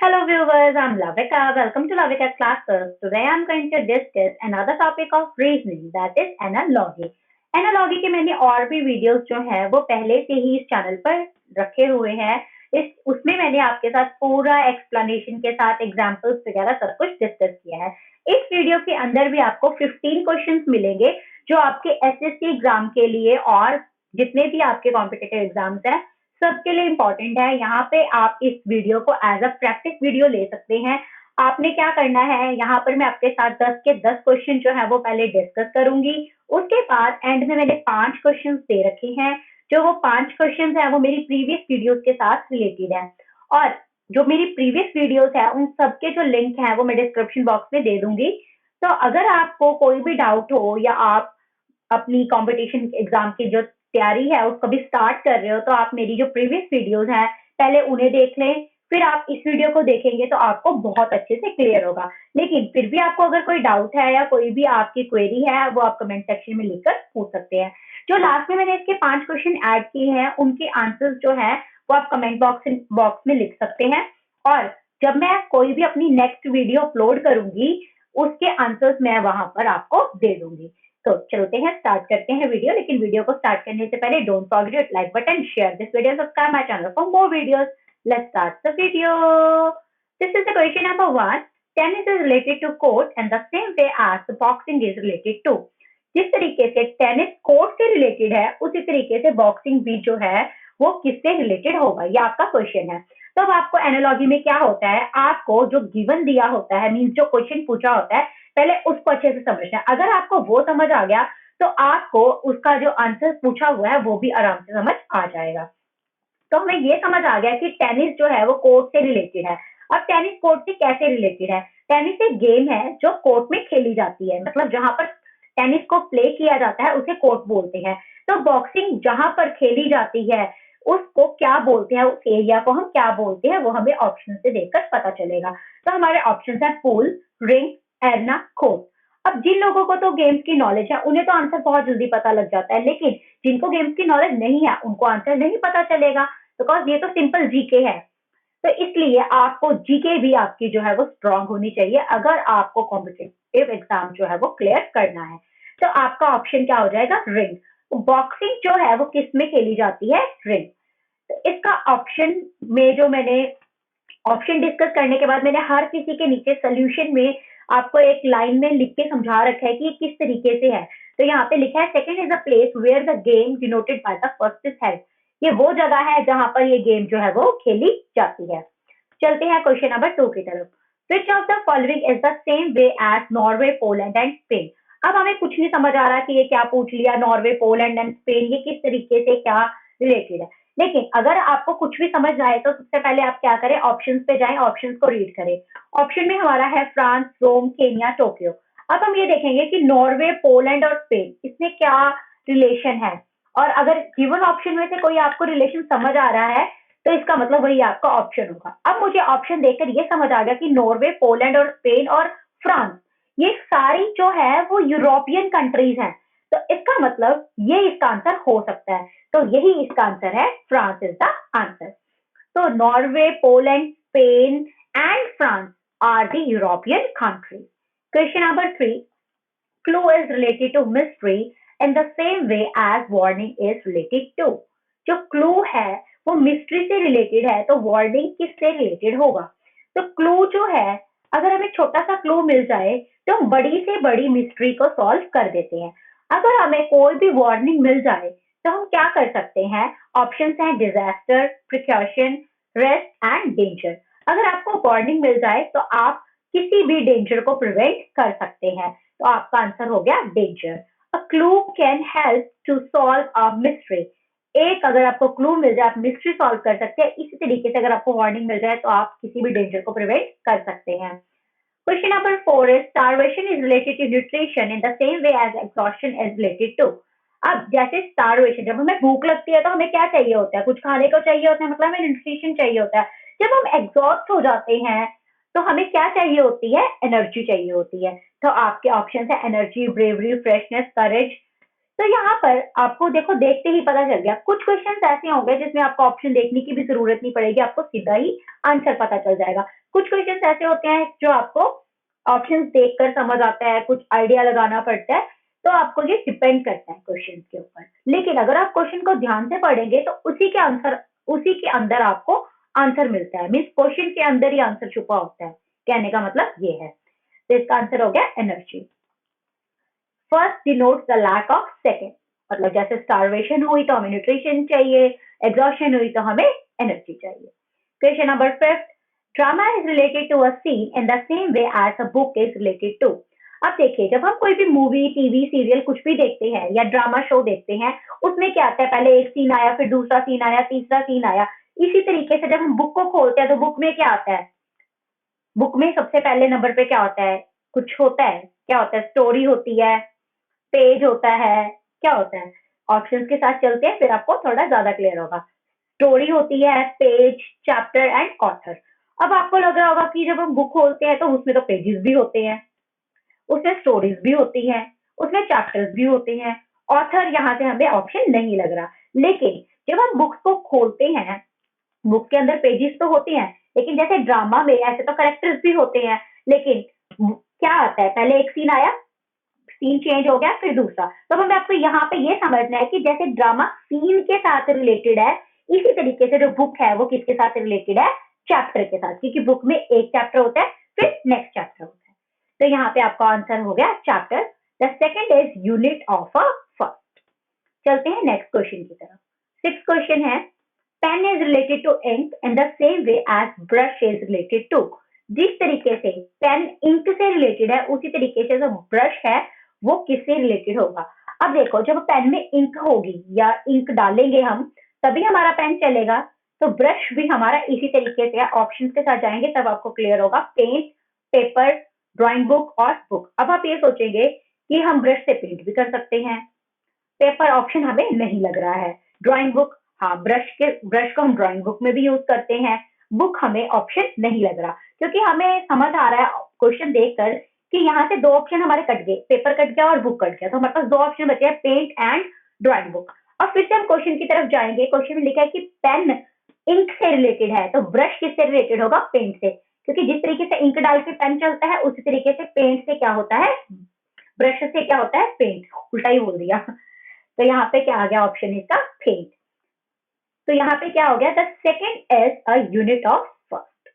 Hello viewers, I'm Lavika. Welcome to Lavika Classes. Today I'm going to discuss another topic of reasoning, that is analogy. Analogy के मैंने और भी videos जो है वो पहले से ही इस चैनल पर रखे हुए हैं। इस उसमें मैंने आपके साथ पूरा एक्सप्लेनेशन के साथ एग्जांपल्स वगैरह सब कुछ डिस्कस किया है। इस वीडियो के अंदर भी आपको 15 क्वेश्चंस मिलेंगे जो आपके एसएससी एग्जाम के लिए और जितने भी आपके कॉम्पिटिटिव एग्जाम्स हैं सबके लिए इम्पोर्टेंट है। यहाँ पे आप इस वीडियो को एज अ प्रैक्टिस वीडियो ले सकते हैं। आपने क्या करना है, यहाँ पर मैं आपके साथ 10 के 10 क्वेश्चन जो है वो पहले डिस्कस करूंगी। उसके बाद एंड में मैंने 5 क्वेश्चन दे रखे हैं। जो वो 5 क्वेश्चन है वो मेरी प्रीवियस वीडियोस के साथ रिलेटेड है और जो मेरी प्रीवियस वीडियोस है उन सबके जो लिंक है वो मैं डिस्क्रिप्शन बॉक्स में दे दूंगी। तो अगर आपको कोई भी डाउट हो या आप अपनी कंपटीशन एग्जाम की जो तैयारी है उसको भी स्टार्ट कर रहे हो तो आप मेरी जो प्रीवियस वीडियोस हैं पहले उन्हें देख लें, फिर आप इस वीडियो को देखेंगे तो आपको बहुत अच्छे से क्लियर होगा। लेकिन फिर भी आपको अगर कोई डाउट है या कोई भी आपकी क्वेरी है वो आप कमेंट सेक्शन में लिखकर पूछ सकते हैं। जो लास्ट में मैंने इसके 5 क्वेश्चन ऐड किए हैं उनके आंसर्स जो है वो आप कमेंट बॉक्स में लिख सकते हैं और जब मैं कोई भी अपनी नेक्स्ट वीडियो अपलोड करूंगी उसके आंसर्स मैं वहां पर आपको दे दूंगी। तो चलते हैं, स्टार्ट करते हैं वीडियो। लेकिन वीडियो को स्टार्ट करने से पहले don't forget like button, share this video, subscribe my channel for more videos. Let's start the video. This is the question number 1। Tennis is related to court and the same way as the boxing is related to. जिस तरीके से tennis court से related है उसी तरीके से boxing भी जो है वो किससे रिलेटेड होगा, ये आपका क्वेश्चन है। तो अब आपको एनालॉजी में क्या होता है, आपको जो गिवन दिया होता है मीन्स जो क्वेश्चन पूछा होता है पहले उसको अच्छे से समझना है। अगर आपको वो समझ आ गया तो आपको उसका जो आंसर पूछा हुआ है वो भी आराम से समझ आ जाएगा। तो हमें ये समझ आ गया कि टेनिस जो है वो कोर्ट से रिलेटेड है। अब टेनिस कोर्ट से कैसे रिलेटेड है? टेनिस एक गेम है जो कोर्ट में खेली जाती है, मतलब जहां पर टेनिस को प्ले किया जाता है उसे कोर्ट बोलते हैं। तो बॉक्सिंग जहां पर खेली जाती है उसको क्या बोलते हैं, उस एरिया को हम क्या बोलते हैं वो हमें ऑप्शन से देखकर पता चलेगा। तो हमारे ऑप्शन है पूल, रिंग, एरना, कोर्ट। अब जिन लोगों को तो गेम्स की नॉलेज है उन्हें तो आंसर बहुत जल्दी पता लग जाता है, लेकिन जिनको गेम्स की नॉलेज नहीं है उनको आंसर नहीं पता चलेगा बिकॉज ये तो सिंपल जीके है। तो इसलिए आपको जीके भी आपकी जो है वो स्ट्रांग होनी चाहिए अगर आपको कॉम्पिटिटिव एग्जाम जो है वो क्लियर करना है। तो आपका ऑप्शन क्या हो जाएगा? रिंग। बॉक्सिंग जो है वो किस में खेली जाती है? रिंग। तो इसका ऑप्शन में जो मैंने ऑप्शन डिस्कस करने के बाद मैंने हर किसी के नीचे सोल्यूशन में आपको एक लाइन में लिख के समझा रखा है कि ये किस तरीके से है। तो यहाँ पे लिखा है second is a place where the game denoted by the first is held. ये वो जगह है जहां पर ये गेम जो है वो खेली जाती है। चलते हैं क्वेश्चन नंबर 2 की तरफ। Which of the following is the same way as Norway, Poland and Spain. अब हमें कुछ नहीं समझ आ रहा कि ये क्या पूछ लिया, नॉर्वे, पोलैंड एंड स्पेन ये किस तरीके से क्या रिलेटेड है। लेकिन अगर आपको कुछ भी समझ आए तो सबसे पहले आप क्या करें, ऑप्शंस पे जाएं, ऑप्शंस को रीड करें। ऑप्शन में हमारा है फ्रांस, रोम, केन्या, टोक्यो। अब हम ये देखेंगे कि नॉर्वे, पोलैंड और स्पेन इसमें क्या रिलेशन है और अगर गिवन ऑप्शन में से कोई आपको रिलेशन समझ आ रहा है तो इसका मतलब वही आपका ऑप्शन होगा। अब मुझे ऑप्शन देखकर ये समझ आ गया कि नॉर्वे, पोलैंड और स्पेन और फ्रांस ये सारी जो है वो यूरोपियन कंट्रीज हैं। तो इसका मतलब ये इसका आंसर हो सकता है। तो यही इसका आंसर है, फ्रांस इज द आंसर। तो Norway, Poland, Spain and France are the European countries. Question number 3। Clue is related to mystery in the same way as warning is related to। जो clue है वो mystery से related है तो warning किससे related होगा? तो clue जो है अगर हमें छोटा सा clue मिल जाए तो हम बड़ी से बड़ी mystery को solve कर देते हैं। अगर हमें कोई भी warning मिल जाए तो हम क्या कर सकते हैं? ऑप्शंस हैं disaster, precaution, rest and danger। अगर आपको warning मिल जाए तो आप किसी भी डेंजर को प्रिवेंट कर सकते हैं। तो आपका आंसर हो गया danger. A clue can help to solve a mystery. एक अगर आपको क्लू मिल जाए आप मिस्ट्री सॉल्व कर सकते हैं। इसी तरीके से अगर आपको वार्निंग मिल जाए तो आप किसी भी डेंजर को प्रिवेंट कर सकते हैं। Question number 4 is starvation is related to nutrition in the same way as exhaustion is related to. अब जैसे स्टारवेशन, जब हमें भूख लगती है तो हमें क्या चाहिए होता है? कुछ खाने को चाहिए होता है, मतलब हमें न्यूट्रिशन चाहिए होता है। जब हम एग्जॉस्ट हो जाते हैं तो हमें क्या चाहिए होती है? एनर्जी चाहिए होती है। तो आपके ऑप्शन है एनर्जी, ब्रेवरी, फ्रेशनेस, करेज। तो यहाँ पर आपको देखो देखते ही पता चल गया। कुछ क्वेश्चंस ऐसे होंगे जिसमें आपको ऑप्शन देखने की भी जरूरत नहीं पड़ेगी, आपको सीधा ही आंसर पता चल जाएगा। कुछ क्वेश्चंस ऐसे होते हैं जो आपको ऑप्शंस देखकर समझ आता है, कुछ आइडिया लगाना पड़ता है, तो आपको ये डिपेंड करता है क्वेश्चन के ऊपर। लेकिन अगर आप क्वेश्चन को ध्यान से पढ़ेंगे तो उसी के अंदर आपको आंसर मिलता है, मीन्स क्वेश्चन के अंदर ही आंसर छुपा होता है, कहने का मतलब ये है। तो इसका आंसर हो गया energy. First denotes the lack of second, मतलब जैसे स्टारवेशन हुई तो हमें न्यूट्रिशन चाहिए, एग्जॉशन हुई तो हमें एनर्जी चाहिए। Question number 5, drama is related to a scene in the same way as a book is related to. अब देखिए, जब हम कोई भी मूवी, टीवी, सीरियल कुछ भी देखते हैं या ड्रामा शो देखते हैं, उसमें क्या आता है, पहले एक सीन आया, फिर दूसरा सीन आया, तीसरा सीन आया। इसी तरीके से जब हम बुक को खोलते हैं तो बुक में क्या आता है, बुक में सबसे पहले नंबर पे क्या होता है, कुछ होता है, क्या होता है, स्टोरी होती है, पेज होता है, क्या होता है। ऑप्शंस के साथ चलते हैं फिर आपको थोड़ा ज्यादा क्लियर होगा। स्टोरी होती है, पेज, चैप्टर एंड ऑथर। अब आपको लग रहा होगा कि जब हम बुक खोलते हैं तो उसमें तो पेजेस भी होते हैं, उसमें स्टोरीज भी होती हैं, उसमें चैप्टर्स भी होते हैं, ऑथर यहाँ से हमें ऑप्शन नहीं लग रहा। लेकिन जब हम बुक्स को खोलते हैं, बुक के अंदर पेजेस तो होते हैं, लेकिन जैसे ड्रामा में ऐसे तो करेक्टर्स भी होते हैं। लेकिन क्या आता है, पहले एक सीन आया, सीन चेंज हो गया, फिर दूसरा। तो हमें आपको यहाँ पे ये समझना है कि जैसे ड्रामा सीन के साथ रिलेटेड है, इसी तरीके से जो बुक है वो किसके साथ रिलेटेड है, चैप्टर के साथ, क्योंकि बुक में एक चैप्टर होता है, फिर नेक्स्ट चैप्टर होता है। तो यहाँ पे आपका आंसर हो गया chapter. The second is unit of a first. चलते हैं नेक्स्ट क्वेश्चन की तरफ। सिक्स क्वेश्चन है, pen is related to ink in the same way as brush is related to. जिस तरीके से पेन इंक से रिलेटेड है, उसी तरीके से जो ब्रश है वो किससे रिलेटेड होगा। अब देखो, जब पेन में इंक होगी या इंक डालेंगे हम, तभी हमारा पेन चलेगा। तो ब्रश भी हमारा इसी तरीके से, ऑप्शंस के साथ जाएंगे तब आपको क्लियर होगा। पेंट, पेपर, ड्राइंग बुक और बुक। अब आप ये सोचेंगे कि हम ब्रश से पेंट भी कर सकते हैं, पेपर ऑप्शन हमें नहीं लग रहा है, ड्राइंग बुक, हाँ ब्रश को हम ड्राइंग बुक में भी यूज करते हैं, बुक हमें ऑप्शन नहीं लग रहा, क्योंकि हमें समझ आ रहा है क्वेश्चन देखकर कि यहाँ से दो ऑप्शन हमारे कट गए, पेपर कट गया और बुक कट गया, तो हमारे पास दो ऑप्शन बचे हैं, पेंट एंड ड्राइंग बुक। अब फिर से हम क्वेश्चन की तरफ जाएंगे। क्वेश्चन में लिखा है कि पेन इंक से रिलेटेड है, तो ब्रश किससे रिलेटेड होगा, पेंट से, क्योंकि जिस तरीके से इंक डाल के पेन चलता है, उसी तरीके से पेंट से क्या होता है, ब्रश से क्या होता है, पेंट। उल्टा ही बोल दिया। तो यहाँ पे क्या आ गया ऑप्शन इसका, पेंट। तो यहाँ पे क्या हो गया, the second is a unit of first.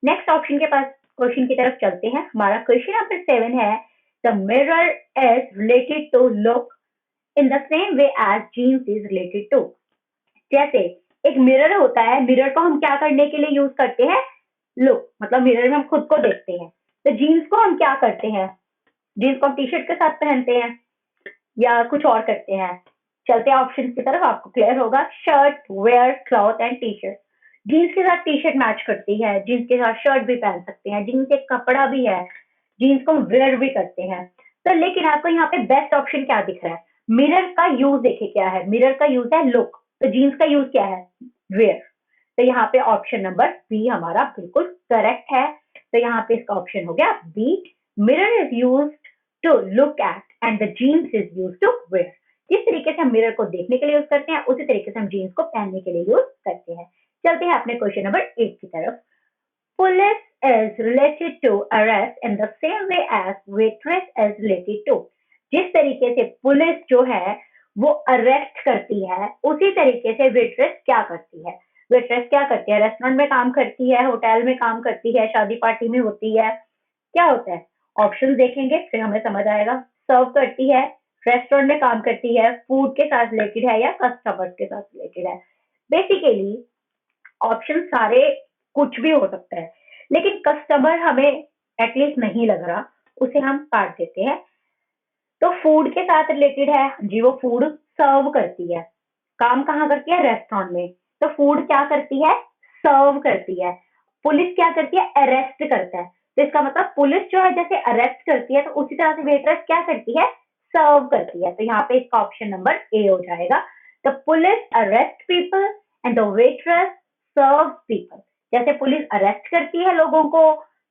Next option के पास, क्वेश्चन की तरफ चलते हैं। हमारा क्वेश्चन नंबर 7 है, the mirror is related to look in the same way as jeans is related to. जैसे एक मिरर होता है, मिरर को हम क्या करने के लिए यूज करते हैं, लुक, मतलब मिरर में हम खुद को देखते हैं। तो जीन्स को हम क्या करते हैं, जीन्स को हम टी शर्ट के साथ पहनते हैं या कुछ और करते हैं। चलते हैं ऑप्शन की तरफ, आपको क्लियर होगा। Shirt, wear, cloth and T shirt. Jeans के साथ टी शर्ट मैच करती है, जीन्स के साथ शर्ट भी पहन सकते हैं, जीन्स एक कपड़ा भी है, जीन्स को वेयर भी करते हैं। तो लेकिन आपको यहाँ पे बेस्ट ऑप्शन क्या दिख रहा है, मिरर का यूज देखिए क्या है, मिरर का यूज है लुक, तो जीन्स का यूज क्या है, वेयर। तो यहाँ पे ऑप्शन नंबर बी हमारा बिल्कुल करेक्ट है। तो यहाँ पे इसका ऑप्शन हो गया B, mirror is use to look at and the jeans is use to wear. जिस तरीके से हम मिरर को देखने के लिए यूज करते हैं, उसी तरीके से हम जीन्स को पहनने के लिए यूज करते हैं। चलते हैं अपने क्वेश्चन नंबर 8 की तरफ। Police is related to arrest in the same way as waitress is related to। जिस तरीके से पुलिस जो है वो अरेस्ट करती है, उसी तरीके से वेट्रेस क्या करती है, वेट्रेस क्या करती है, रेस्टोरेंट में काम करती है, होटल में काम करती है, शादी पार्टी में होती है, क्या होता है। ऑप्शन देखेंगे फिर हमें समझ आएगा। सर्व करती है, रेस्टोरेंट में काम करती है, फूड के साथ रिलेटेड है या कस्टमर्स के साथ रिलेटेड है। बेसिकली ऑप्शन सारे कुछ भी हो सकता है, लेकिन कस्टमर हमें एटलीस्ट नहीं लग रहा, उसे हम काट देते हैं। तो फूड के साथ रिलेटेड है जी, वो फूड सर्व करती है, काम कहाँ करती है, रेस्टोरेंट में, तो फूड क्या करती है, सर्व करती है। पुलिस क्या करती है, अरेस्ट करता है, तो इसका मतलब पुलिस जो है जैसे अरेस्ट करती है, तो उसी तरह से वेटरेस क्या करती है, सर्व करती है। तो यहाँ पे इसका ऑप्शन नंबर ए हो जाएगा। The police arrest people and the waitress serve people. जैसे पुलिस अरेस्ट करती है लोगों को,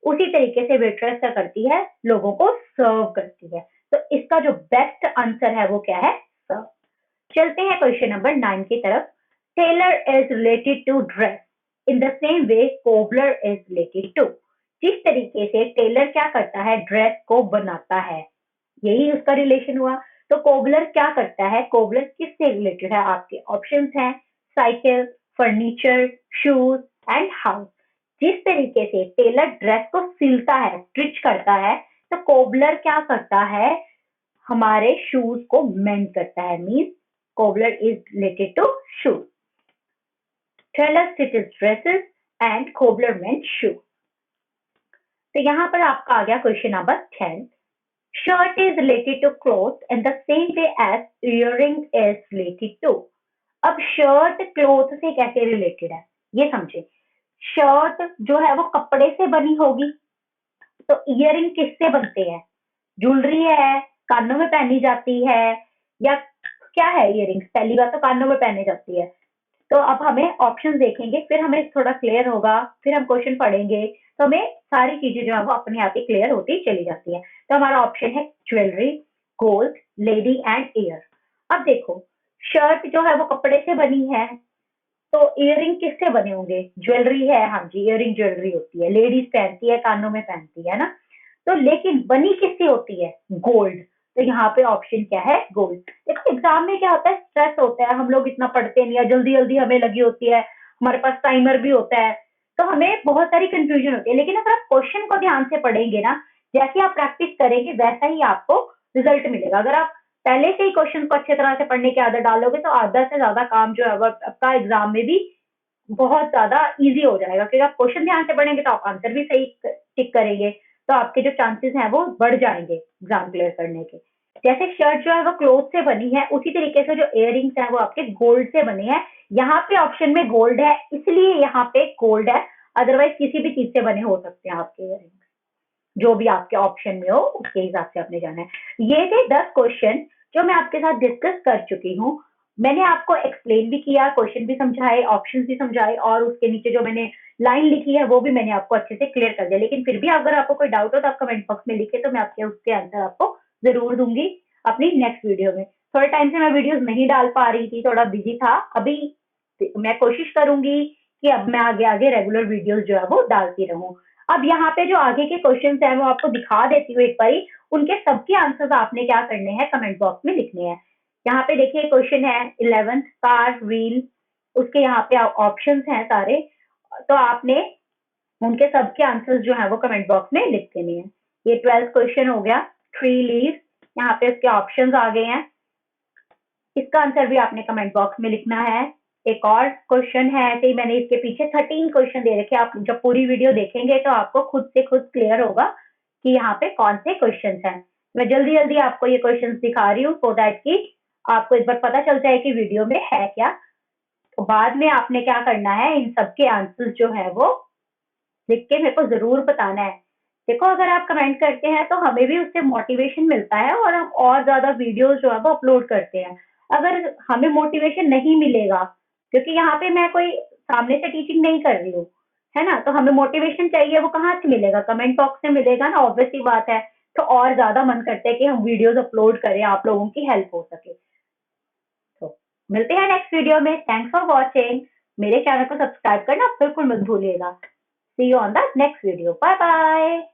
उसी तरीके से वेटरेस क्या करती है, लोगों को सर्व करती है। तो इसका जो बेस्ट आंसर है वो क्या है, सर्व। चलते हैं क्वेश्चन नंबर 9 की तरफ। Tailor is related to dress in the same way cobbler is related to, जिस तरीके से टेलर क्या करता है, ड्रेस को बनाता है, यही उसका रिलेशन हुआ। तो कोबलर क्या करता है, कोबलर किससे रिलेटेड है? आपके ऑप्शंस हैं cycle, furniture, shoes and house. जिस तरीके से टेलर ड्रेस को सिलता है, स्टिच करता है, तो कोबलर क्या करता है, हमारे शूज को मेंड करता है। Means cobbler is related to shoes. Tailor stitches dresses and cobbler mend shoe. तो यहाँ पर आपका आ गया question number 10। Shirt is related to cloth in the same way as earring is related to. अब शर्ट क्लोथ से कैसे related है, ये समझे। शर्ट जो है वो कपड़े से बनी होगी, तो इयरिंग किससे बनते हैं? ज्वेलरी है, कानों में पहनी जाती है, या क्या है इयरिंग्स? पहली बात तो कानों में पहनी जाती है। तो अब हमें ऑप्शन देखेंगे, फिर हमें थोड़ा क्लियर होगा, फिर हम क्वेश्चन पढ़ेंगे, तो हमें सारी चीजें जो है वो अपने आप ही क्लियर होती चली जाती है। तो हमारा ऑप्शन है jewellery, gold, lady and year. अब देखो, शर्ट जो है वो कपड़े से बनी है, तो इयरिंग किससे बने होंगे? ज्वेलरी है, हाँ जी, इयरिंग ज्वेलरी होती है, लेडीज पहनती है, कानों में पहनती है ना। तो लेकिन बनी किससे होती है? गोल्ड। तो यहाँ पे ऑप्शन क्या है? गोल्ड। देखो एग्जाम में क्या होता है, स्ट्रेस होता है, हम लोग इतना पढ़ते नहीं है, जल्दी जल्दी हमें लगी होती है, हमारे पास टाइमर भी होता है, तो हमें बहुत सारी कंफ्यूजन होती है। लेकिन अगर आप क्वेश्चन को ध्यान से पढ़ेंगे ना, जैसे आप प्रैक्टिस करेंगे वैसा ही आपको रिजल्ट मिलेगा। अगर आप पहले से ही क्वेश्चन को अच्छे तरह से पढ़ने की आदत डालोगे, तो आधा से ज्यादा काम जो है वो आपका एग्जाम में भी बहुत ज्यादा इजी हो जाएगा, क्योंकि आप क्वेश्चन ध्यान से पढ़ेंगे तो आप आंसर भी सही टिक करेंगे, तो आपके जो चांसेस हैं वो बढ़ जाएंगे एग्जाम क्लियर करने के। जैसे शर्ट जो है वो क्लोथ से बनी है, उसी तरीके से जो इयरिंग्स हैं वो आपके गोल्ड से बने हैं। यहाँ पे ऑप्शन में गोल्ड है, इसलिए यहाँ पे गोल्ड है, अदरवाइज किसी भी चीज से बने हो सकते हैं आपके इयरिंग्स। जो भी आपके ऑप्शन में हो उसके हिसाब से आपने जाना है। ये थे 10 क्वेश्चन जो मैं आपके साथ डिस्कस कर चुकी हूँ। मैंने आपको एक्सप्लेन भी किया, क्वेश्चन भी समझाए, ऑप्शन भी समझाए, और उसके नीचे जो मैंने लाइन लिखी है वो भी मैंने आपको अच्छे से क्लियर कर दिया। लेकिन फिर भी अगर आपको कोई डाउट हो तो आप कमेंट बॉक्स में लिखे, तो मैं आपके उसके आंसर आपको जरूर दूंगी अपनी नेक्स्ट वीडियो में। थोड़े टाइम से मैं वीडियोस नहीं डाल पा रही थी, थोड़ा बिजी था। अभी मैं कोशिश करूंगी कि अब मैं आगे आगे रेगुलर वीडियोस जो है वो डालती रहूं। अब यहाँ पे जो आगे के क्वेश्चन है वो आपको दिखा देती हूँ एक बारी। उनके सबके आंसर्स आपने क्या करने हैं, कमेंट बॉक्स में लिखने हैं। यहाँ पे देखिए क्वेश्चन है 11th कार व्हील, उसके यहाँ पे ऑप्शंस हैं सारे, तो आपने उनके सबके आंसर्स जो है वो कमेंट बॉक्स में लिख देने हैं। ये 12th क्वेश्चन हो गया, 3 लीव्स, यहाँ पे इसके ऑप्शंस आ गए हैं, इसका आंसर भी आपने कमेंट बॉक्स में लिखना है। एक और क्वेश्चन है, ऐसे ही मैंने इसके पीछे 13 क्वेश्चन दे रखे हैं, आप जब पूरी वीडियो देखेंगे तो आपको खुद से खुद क्लियर होगा कि यहाँ पे कौन से क्वेश्चन हैं। मैं जल्दी जल्दी आपको ये क्वेश्चन दिखा रही हूँ, सो दैट कि आपको एक बार पता चल जाए कि वीडियो में है क्या। तो बाद में आपने क्या करना है, इन सबके आंसर्स जो है वो लिख के मेरे को जरूर बताना है। देखो अगर आप कमेंट करते हैं तो हमें भी उससे मोटिवेशन मिलता है, और हम और ज्यादा वीडियोस जो है वो अपलोड करते हैं। अगर हमें मोटिवेशन नहीं मिलेगा, क्योंकि यहाँ पे मैं कोई सामने से टीचिंग नहीं कर रही हूँ, है ना, तो हमें मोटिवेशन चाहिए, वो कहाँ से मिलेगा? कमेंट बॉक्स से मिलेगा ना, ऑब्वियस सी बात है। तो और ज्यादा मन करता है कि हम वीडियोस अपलोड करें, आप लोगों की हेल्प हो सके। तो मिलते हैं नेक्स्ट वीडियो में। Thanks for watching. मेरे चैनल को सब्सक्राइब करना बिल्कुल मत भूलिएगा। See you on the next video. Bye bye.